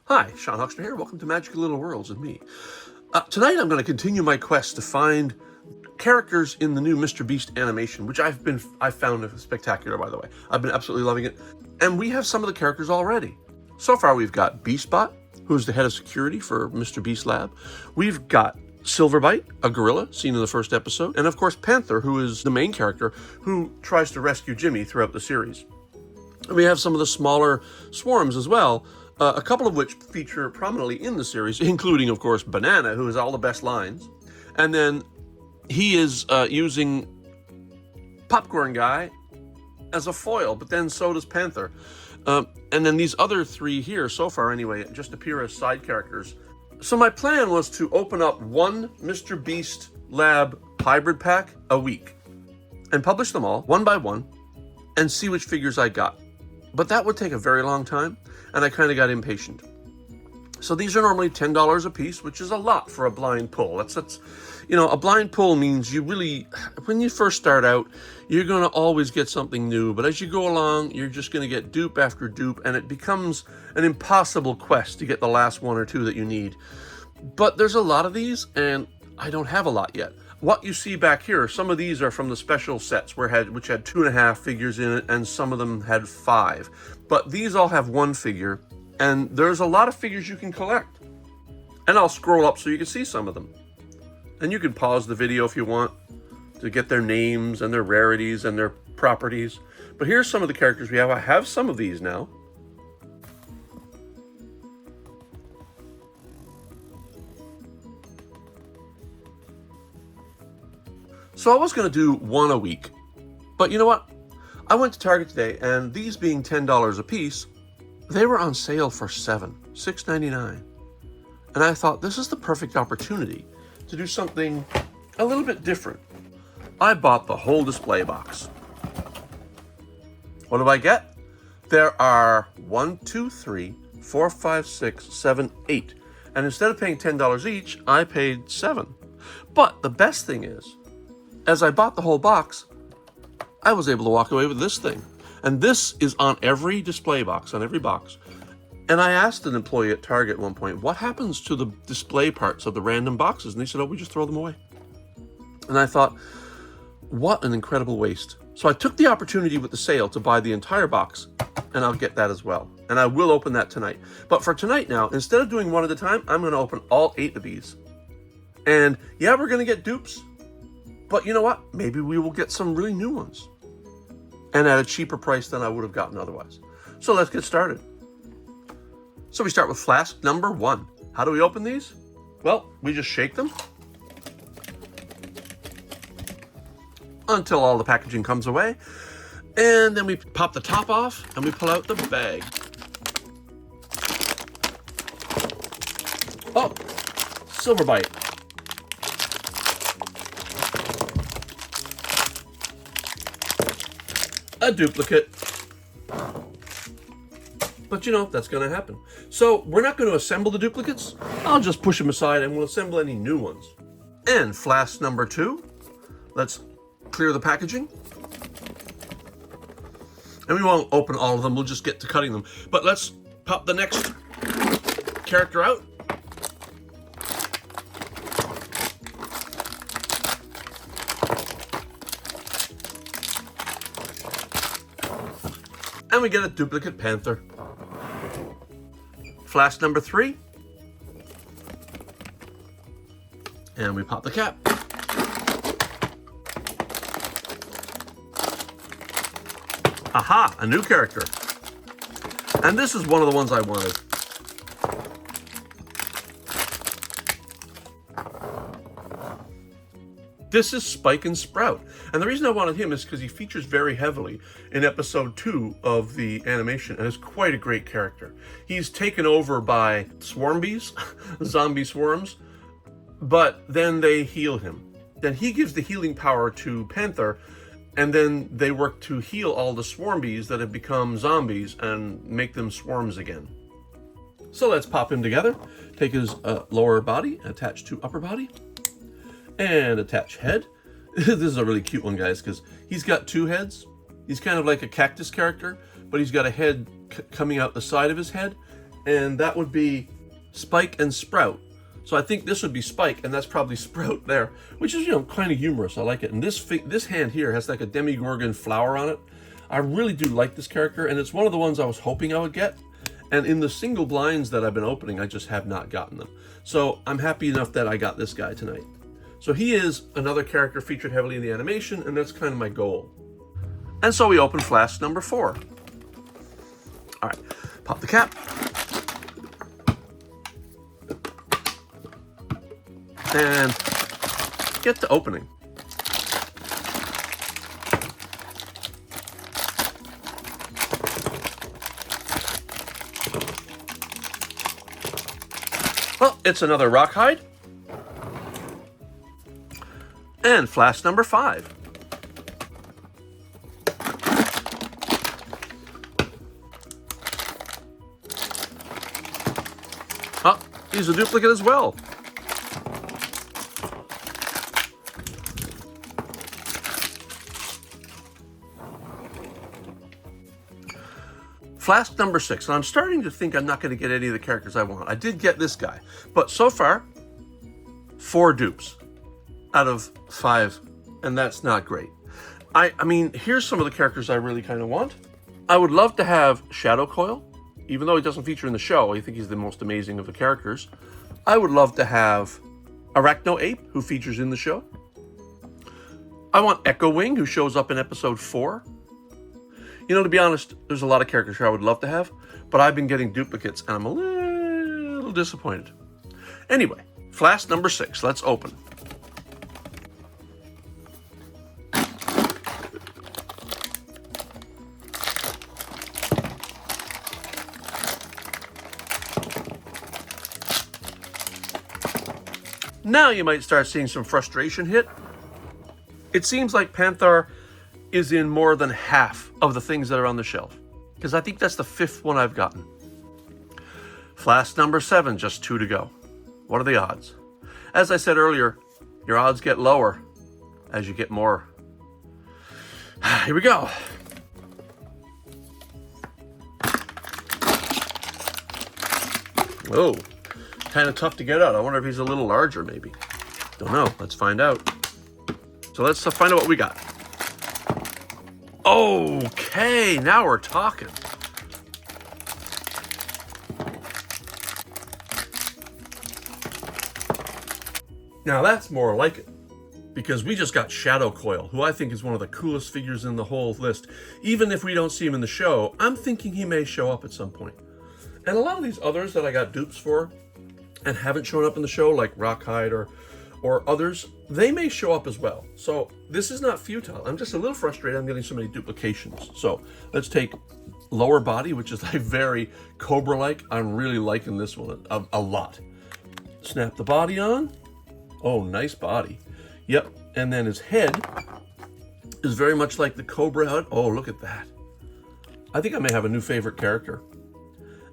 Hi, Sean Huxter here. Welcome to Magical Little Worlds and me. Tonight I'm going to continue my quest to find characters in the new Mr. Beast animation, which I've found spectacular, by the way. I've been absolutely loving it. And we have some of the characters already. So far we've got Beastbot, who's the head of security for Mr. Beast Lab. We've got Silverbite, a gorilla, seen in the first episode. And of course Panther, who is the main character, who tries to rescue Jimmy throughout the series. And we have some of the smaller swarms as well, a couple of which feature prominently in the series, including, of course, Banana, who has all the best lines. And then he is using Popcorn Guy as a foil, but then so does Panther. And then these other three here, so far anyway, just appear as side characters. So my plan was to open up one Mr. Beast Lab hybrid pack a week and publish them all, one by one, and see which figures I got. But that would take a very long time, and I kind of got impatient. So these are normally $10 a piece, which is a lot for a blind pull. That's you know, a blind pull means you really, when you first start out, you're going to always get something new. But as you go along, you're just going to get dupe after dupe, and it becomes an impossible quest to get the last one or two that you need. But there's a lot of these, and I don't have a lot yet. What you see back here, some of these are from the special sets which had 2.5 figures in it, and some of them had 5. But these all have 1 figure, and there's a lot of figures you can collect. And I'll scroll up so you can see some of them. And you can pause the video if you want to get their names and their rarities and their properties. But here's some of the characters we have. I have some of these now. So I was going to do one a week, but you know what? I went to Target today, and these being $10 a piece, they were on sale for $6.99. And I thought, this is the perfect opportunity to do something a little bit different. I bought the whole display box. What do I get? There are 1, 2, 3, 4, 5, 6, 7, 8. And instead of paying $10 each, I paid $7. But the best thing is, as I bought the whole box, I was able to walk away with this thing. And this is on every display box, on every box. And I asked an employee at Target at one point, what happens to the display parts of the random boxes? And they said, oh, we just throw them away. And I thought, what an incredible waste. So I took the opportunity with the sale to buy the entire box, and I'll get that as well. And I will open that tonight. But for tonight now, instead of doing one at a time, I'm going to open all 8 of these. And yeah, we're going to get dupes. But you know what? Maybe we will get some really new ones. And at a cheaper price than I would have gotten otherwise. So let's get started. So we start with flask number 1. How do we open these? Well, we just shake them until all the packaging comes away. And then we pop the top off and we pull out the bag. Oh, Silverbite. A duplicate. But you know, that's going to happen. So we're not going to assemble the duplicates. I'll just push them aside and we'll assemble any new ones. And flask number 2. Let's clear the packaging. And we won't open all of them. We'll just get to cutting them. But let's pop the next character out. And we get a duplicate Panther. Flask number 3. And we pop the cap. Aha, a new character. And this is one of the ones I wanted. This is Spike and Sprout. And the reason I wanted him is because he features very heavily in episode 2 of the animation and is quite a great character. He's taken over by swarm bees, zombie swarms, but then they heal him. Then he gives the healing power to Panther, and then they work to heal all the swarm bees that have become zombies and make them swarms again. So let's pop him together. Take his lower body, attach to upper body. And attach head. This is a really cute one, guys, because he's got 2 heads. He's kind of like a cactus character, but he's got a head coming out the side of his head. and that would be Spike and Sprout. So I think this would be Spike, and that's probably Sprout there, which is, you know, kind of humorous. I like it. And this hand here has like a Demogorgon flower on it. I really do like this character, and it's one of the ones I was hoping I would get. And in the single blinds that I've been opening, I just have not gotten them. So I'm happy enough that I got this guy tonight. So he is another character featured heavily in the animation, and that's kind of my goal. And so we open flask number 4. All right, pop the cap. And get to opening. Well, it's another Rawhide. And flask number 5. Oh, he's a duplicate as well. Flask number 6, and I'm starting to think I'm not going to get any of the characters I want. I did get this guy, but so far, 4 dupes out of 5, and that's not great. I mean, here's some of the characters I really kind of want. I would love to have Shadow Coil, even though he doesn't feature in the show. I think he's the most amazing of the characters. I would love to have Arachno Ape, who features in the show. I want Echo Wing, who shows up in episode 4. You know, to be honest, there's a lot of characters here I would love to have, but I've been getting duplicates, and I'm a little disappointed. Anyway, flask number 6. Let's open. Now you might start seeing some frustration hit. It seems like Panther is in more than half of the things that are on the shelf, because I think that's the 5th one I've gotten. Flask number 7, just 2 to go. What are the odds? As I said earlier, your odds get lower as you get more. Here we go. Oh, kind of tough to get out. I wonder if he's a little larger, maybe. Don't know. Let's find out. So let's find out what we got. Okay, now we're talking. Now that's more like it, because we just got Shadow Coil, who I think is one of the coolest figures in the whole list. Even if we don't see him in the show, I'm thinking he may show up at some point. And a lot of these others that I got dupes for and haven't shown up in the show, like Rawhide or others, they may show up as well. So this is not futile. I'm just a little frustrated I'm getting so many duplications. So let's take lower body, which is like very Cobra-like. I'm really liking this one a lot. Snap the body on. Oh, nice body. Yep. And then his head is very much like the Cobra head. Oh, look at that. I think I may have a new favorite character.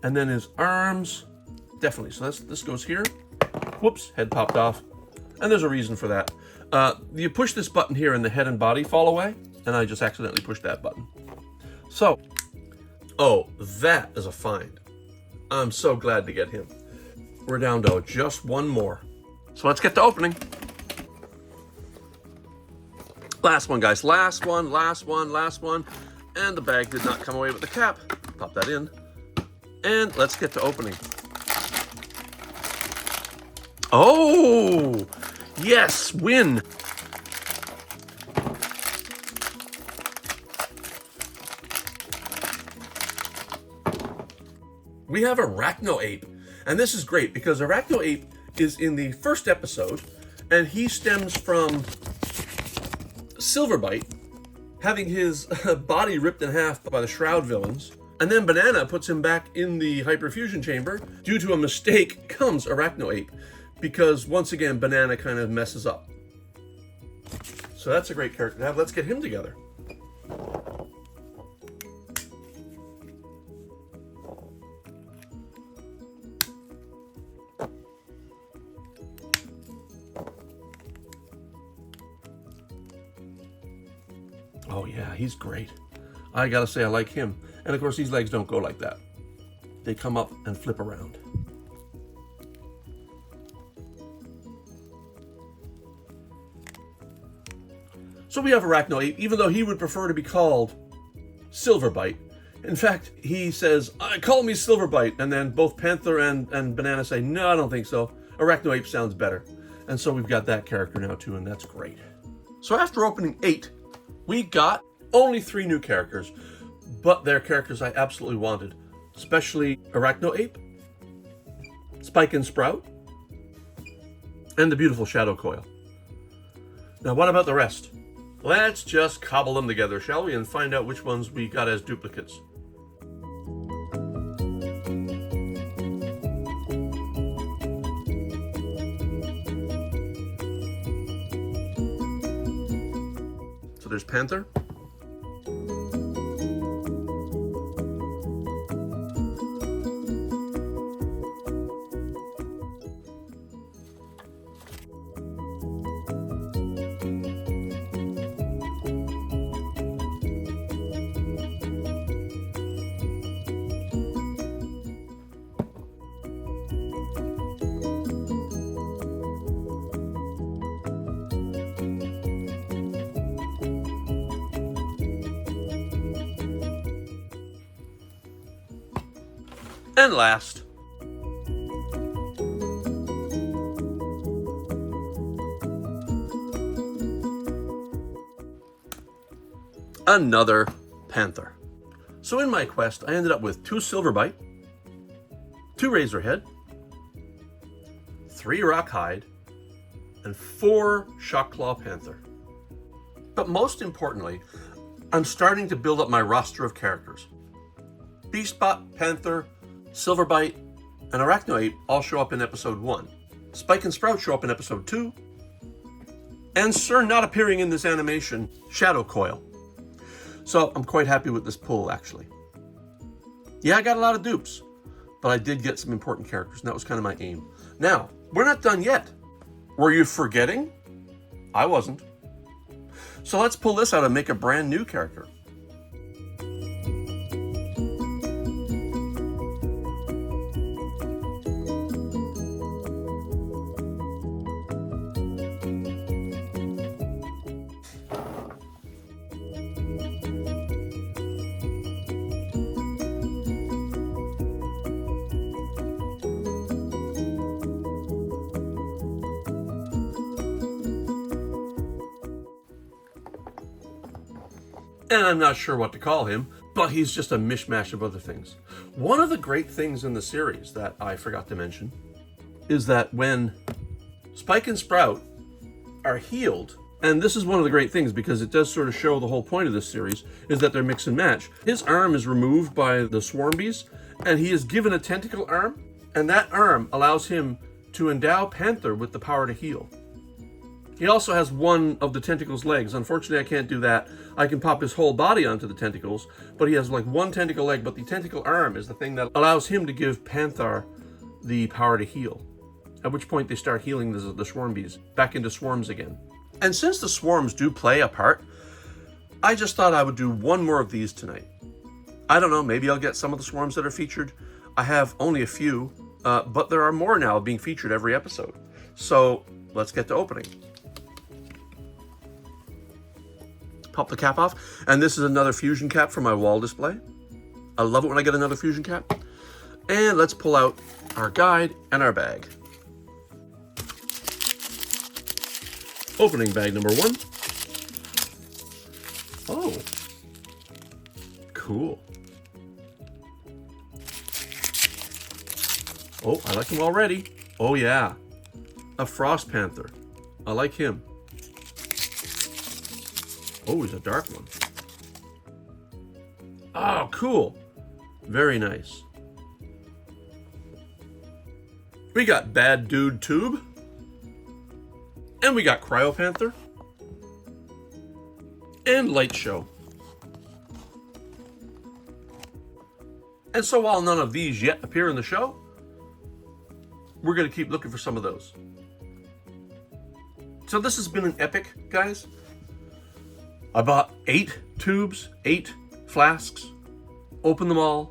And then his arms, definitely. So this goes here. Whoops, head popped off. And there's a reason for that. You push this button here and the head and body fall away, and I just accidentally pushed that button. So, oh, that is a find. I'm so glad to get him. We're down to just one more. So let's get to opening. Last one, guys. Last one, last one, last one. And the bag did not come away with the cap. Pop that in. And let's get to opening. Oh, yes, win. We have Arachno Ape, and this is great because Arachno Ape is in the first episode, and he stems from Silverbite having his body ripped in half by the Shroud villains. And then Banana puts him back in the hyperfusion chamber. Due to a mistake comes Arachno Ape, because once again, Banana kind of messes up. So that's a great character to have. Let's get him together. Oh yeah, he's great. I gotta say I like him. And of course these legs don't go like that. they come up and flip around. So we have Arachnoid, even though he would prefer to be called Silverbite. In fact, he says, call me Silverbite, and then both Panther and Banana say, no, I don't think so. Arachnoid sounds better. And so we've got that character now too, and that's great. So after opening 8, we got only 3 new characters, but they're characters I absolutely wanted, especially Arachnoape, Spike and Sprout, and the beautiful Shadow Coil. Now what about the rest? Let's just cobble them together, shall we, and find out which ones we got as duplicates. So there's Panther. And last, another Panther. So in my quest, I ended up with 2 Silverbite, 2 Razorhead, 3 Rockhide, and 4 Shockclaw Panther. But most importantly, I'm starting to build up my roster of characters. Beastbot, Panther, Silverbite, and Arachnoid all show up in episode 1. Spike and Sprout show up in episode 2. And Sir not appearing in this animation, Shadow Coil. So I'm quite happy with this pull, actually. Yeah, I got a lot of dupes, but I did get some important characters, and that was kind of my aim. Now, we're not done yet. Were you forgetting? I wasn't. So let's pull this out and make a brand new character. And I'm not sure what to call him, but he's just a mishmash of other things. One of the great things in the series that I forgot to mention is that when Spike and Sprout are healed, and this is one of the great things because it does sort of show the whole point of this series, is that they're mix and match. His arm is removed by the swarm bees, and he is given a tentacle arm, and that arm allows him to endow Panther with the power to heal. He also has one of the tentacle's legs. Unfortunately, I can't do that. I can pop his whole body onto the tentacles, but he has like one tentacle leg, but the tentacle arm is the thing that allows him to give Panther the power to heal. At which point they start healing the swarm bees back into swarms again. And since the swarms do play a part, I just thought I would do one more of these tonight. I don't know, maybe I'll get some of the swarms that are featured. I have only a few, but there are more now being featured every episode. So let's get to opening. Pop the cap off, and this is another fusion cap for my wall display. I love it when I get another fusion cap. And let's pull out our guide and our bag. Opening bag number 1. Oh, cool. Oh, I like him already. Oh yeah, a Frost Panther. I like him. Oh, he's a dark one. Oh, cool. Very nice. We got Bad Dude Tube. And we got Cryo Panther. And Light Show. And so while none of these yet appear in the show, we're going to keep looking for some of those. So this has been an epic, guys. I bought 8 tubes, 8 flasks, opened them all,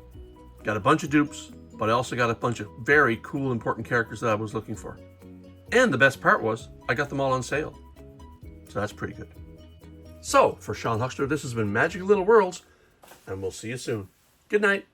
got a bunch of dupes, but I also got a bunch of very cool, important characters that I was looking for. And the best part was, I got them all on sale. So that's pretty good. So, for Sean Huckster, this has been Magic Little Worlds, and we'll see you soon. Good night.